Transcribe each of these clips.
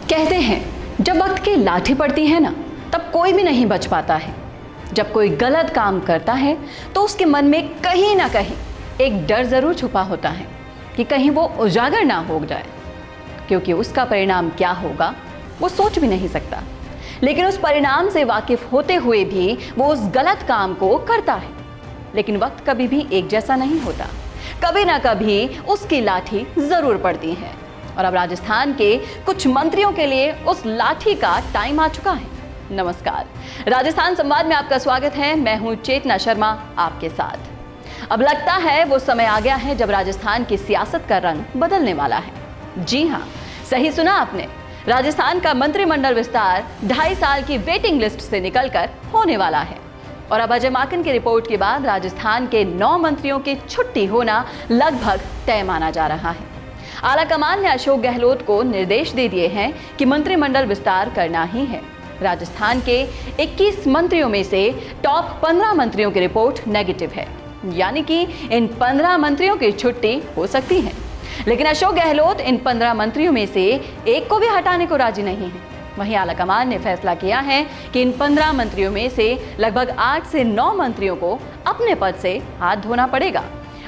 कहते हैं जब वक्त की लाठी पड़ती है ना, तब कोई भी नहीं बच पाता है। जब कोई गलत काम करता है तो उसके मन में कहीं ना कहीं एक डर जरूर छुपा होता है कि कहीं वो उजागर ना हो जाए, क्योंकि उसका परिणाम क्या होगा वो सोच भी नहीं सकता। लेकिन उस परिणाम से वाकिफ होते हुए भी वो उस गलत काम को करता है। लेकिन वक्त कभी भी एक जैसा नहीं होता, कभी ना कभी उसकी लाठी जरूर पड़ती है। और अब राजस्थान के कुछ मंत्रियों के लिए उस लाठी का टाइम आ चुका है। नमस्कार, राजस्थान संवाद में आपका स्वागत है। मैं हूं चेतना शर्मा आपके साथ। अब लगता है वो समय आ गया है जब राजस्थान की सियासत का रंग बदलने वाला है। जी हां, सही सुना आपने। राजस्थान का मंत्रिमंडल विस्तार 2.5 साल की वेटिंग लिस्ट से निकलकर होने वाला है। और अब अजय माकन की रिपोर्ट के बाद राजस्थान के 9 मंत्रियों की छुट्टी होना लगभग तय माना जा रहा है। आलाकमान ने अशोक गहलोत को निर्देश दे दिए हैं कि मंत्रिमंडल विस्तार करना ही है। राजस्थान के 21 मंत्रियों में से टॉप 15 मंत्रियों की रिपोर्ट नेगेटिव है, यानी कि इन 15 मंत्रियों की छुट्टी हो सकती है। लेकिन अशोक गहलोत इन 15 मंत्रियों में से एक को भी हटाने को राजी नहीं है। वहीं आलाकमान ने फैसला किया है कि इन 15 मंत्रियों में से लगभग 8 से 9 मंत्रियों को अपने पद से हाथ धोना पड़ेगा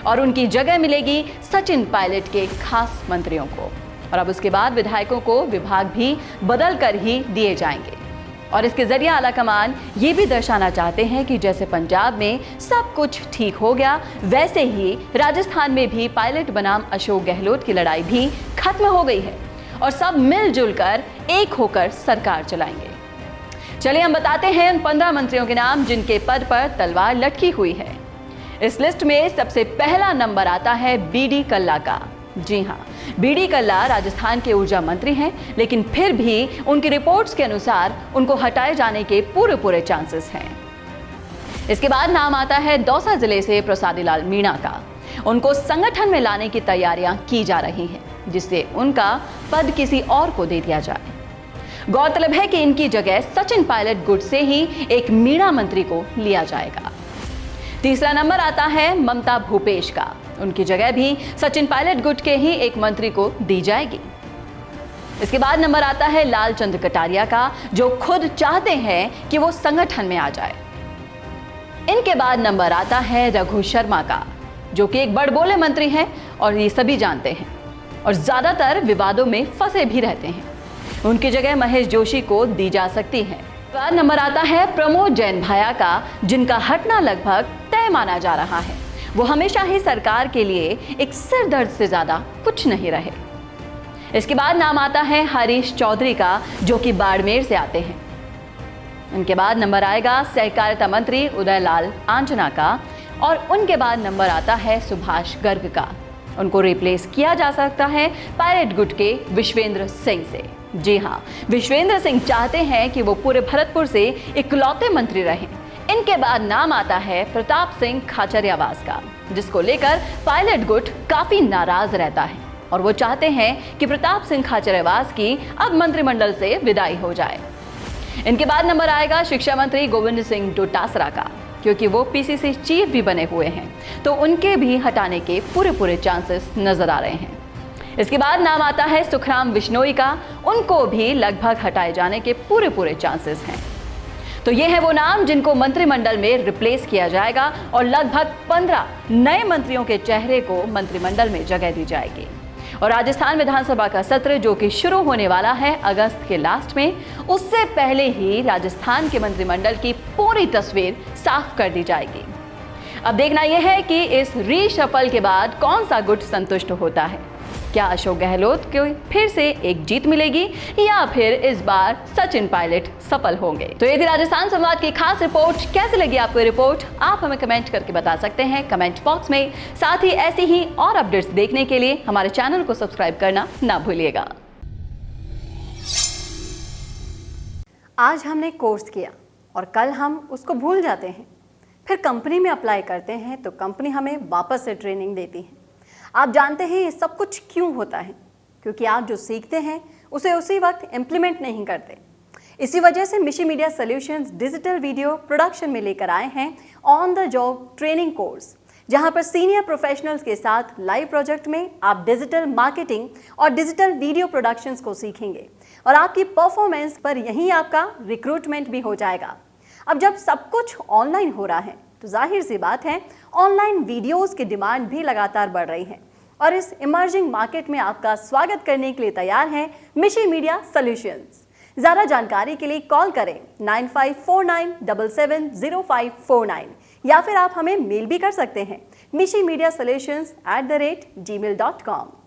और उनकी जगह मिलेगी सचिन पायलट के खास मंत्रियों को। और अब उसके बाद विधायकों को विभाग भी बदल कर ही दिए जाएंगे। और इसके जरिए आलाकमान ये भी दर्शाना चाहते हैं कि जैसे पंजाब में सब कुछ ठीक हो गया, वैसे ही राजस्थान में भी पायलट बनाम अशोक गहलोत की लड़ाई भी खत्म हो गई है और सब मिलजुल कर एक होकर सरकार चलाएंगे। चलिए हम बताते हैं उन 15 मंत्रियों के नाम जिनके पद पर तलवार लटकी हुई है। इस लिस्ट में सबसे पहला नंबर आता है बीडी कल्ला का। जी हां, बीडी कल्ला राजस्थान के ऊर्जा मंत्री हैं, लेकिन फिर भी उनकी रिपोर्ट्स के अनुसार उनको हटाए जाने के पूरे चांसेस हैं। इसके बाद नाम आता है दौसा जिले से प्रसादीलाल मीणा का। उनको संगठन में लाने की तैयारियां की जा रही हैं, जिससे उनका पद किसी और को दे दिया जाए। गौरतलब है कि इनकी जगह सचिन पायलट गुट से ही एक मीणा मंत्री को लिया जाएगा। तीसरा नंबर आता है ममता भूपेश का। उनकी जगह भी सचिन पायलट गुट के ही एक मंत्री को दी जाएगी। इसके बाद नंबर आता है लालचंद कटारिया का, जो खुद चाहते हैं कि वो संगठन में आ जाए। इनके बाद नंबर आता है रघु शर्मा का, जो कि एक बड़बोले मंत्री हैं और ये सभी जानते हैं और ज्यादातर विवादों में फंसे भी रहते हैं। उनकी जगह महेश जोशी को दी जा सकती है। बाद नंबर आता है प्रमोद जैन भाया का, जिनका हटना लगभग तय माना जा रहा है। वो हमेशा ही सरकार के लिए एक सिर दर्द से ज्यादा कुछ नहीं रहे। इसके बाद नाम आता है हरीश चौधरी का, जो कि बाड़मेर से आते हैं। उनके बाद नंबर आएगा सहकारिता मंत्री उदयलाल आंजना का और उनके बाद नंबर आता है सुभाष गर्ग का। उनको रिप्लेस किया जा सकता है पायलट गुट के विश्वेंद्र सिंह से। जी हाँ, विश्वेंद्र सिंह चाहते हैं कि वो पूरे भरतपुर से इकलौते मंत्री रहें। इनके बाद नाम आता है प्रताप सिंह खाचरियावास का, जिसको लेकर पायलट गुट काफी नाराज रहता है और वो चाहते हैं कि प्रताप सिंह खाचरियावास की अब मंत्रिमंडल से विदाई हो जाए। इनके बाद नंबर आएगा शिक्षा मंत्री गोविंद सिंह डोटासरा का, क्योंकि वो पीसीसी चीफ भी बने हुए हैं, तो उनके भी हटाने के पूरे चांसेस नजर आ रहे हैं। इसके बाद नाम आता है सुखराम बिश्नोई का। उनको भी लगभग हटाए जाने के पूरे चांसेस हैं। तो ये है वो नाम जिनको मंत्रिमंडल में रिप्लेस किया जाएगा और लगभग 15 नए मंत्रियों के चेहरे को मंत्रिमंडल में जगह दी जाएगी। और राजस्थान विधानसभा का सत्र, जो कि शुरू होने वाला है अगस्त के लास्ट में, उससे पहले ही राजस्थान के मंत्रिमंडल की पूरी तस्वीर साफ कर दी जाएगी। अब देखना यह है कि इस रीशफल के बाद कौन सा गुट संतुष्ट होता है। क्या अशोक गहलोत को फिर से एक जीत मिलेगी या फिर इस बार सचिन पायलट सफल होंगे। तो ये थी राजस्थान संवाद की खास रिपोर्ट। कैसी लगी आपको रिपोर्ट, आप हमें कमेंट करके बता सकते हैं कमेंट बॉक्स में। साथ ही ऐसी ही और अपडेट्स देखने के लिए हमारे चैनल को सब्सक्राइब करना ना भूलिएगा। आज हमने कोर्स किया और कल हम उसको भूल जाते हैं, फिर कंपनी में अप्लाई करते हैं तो कंपनी हमें वापस से ट्रेनिंग देती है। आप जानते हैं ये सब कुछ क्यों होता है? क्योंकि आप जो सीखते हैं उसे उसी वक्त इम्प्लीमेंट नहीं करते। इसी वजह से मिशी media solutions digital video production में लेकर आए हैं on the job training course. जहां पर सीनियर प्रोफेशनल्स के साथ लाइव प्रोजेक्ट में आप डिजिटल मार्केटिंग और डिजिटल वीडियो प्रोडक्शंस को सीखेंगे और आपकी परफॉर्मेंस पर यहीं आपका रिक्रूटमेंट भी हो जाएगा। अब जब सब कुछ ऑनलाइन हो रहा है तो जाहिर सी बात है ऑनलाइन वीडियोस की डिमांड भी लगातार बढ़ रही है और इस इमर्जिंग मार्केट में आपका स्वागत करने के लिए तैयार है मिशी मीडिया सॉल्यूशंस। ज़्यादा जानकारी के लिए कॉल करें 9549770549 या फिर आप हमें मेल भी कर सकते हैं mishimedia solutions@gmail.com।